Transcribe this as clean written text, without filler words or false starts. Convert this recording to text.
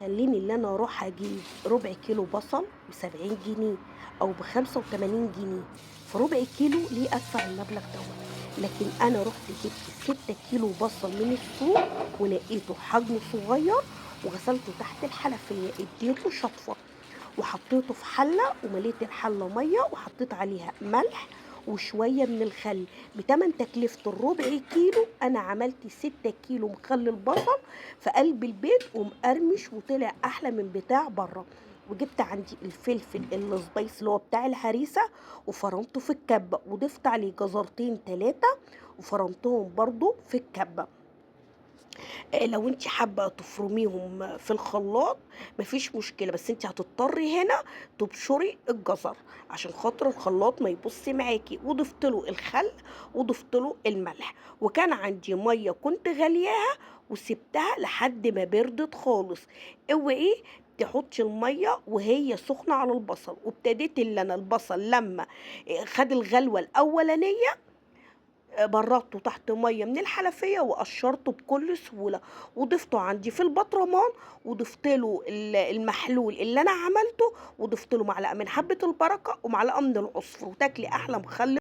خلّيني اللي أنا أروح أجيب ربع كيلو بصل ب70 جنيه أو ب85 جنيه، فربع كيلو ليه أدفع المبلغ دوّة، لكن أنا رُحت جبت 6 كيلو بصل من السوق ونقيته حجمه صغير وغسلته تحت الحنفية، اديته شطفة وحطيته في حلة ومليت الحلة مَيّة وحطيت عليها ملح وشوية من الخل، بتمن تكلفة الربع كيلو أنا عملت 6 كيلو مخلل بصل في قلب البيت ومقرمش وطلع أحلى من بتاع برّه، وجبت عندي الفلفل السبايس اللي هو بتاع الهريسة وفرمته في الكبة، وضفت عليه جزرتين 3 وفرمتهم برضه في الكبة. لو أنتِ حابة تفرميهم في الخلاط ما فيش مشكلة، بس أنتِ هتضطري هنا تبشري الجزر عشان خاطر الخلاط ما يبُص معاكِ، وضفت له الخل وضفت له الملح، وكان عندي مَيّة كنت غالياها وسِبتها لحد ما بردت خالص، اوعي تحطّي المَيّة وهي سخنة على البصل، وابتديت اللي أنا البصل لمّا خَد الغلوة الأولانية بردته تحت مَيّة من الحنفية وقشّرته بكل سهولة، وضفته عندي في البطرمان، وضفت له المحلول اللي أنا عملته، وضفت له معلقة من حبة البركة ومعلقة من العصفر، وتاكلي أحلى مخلل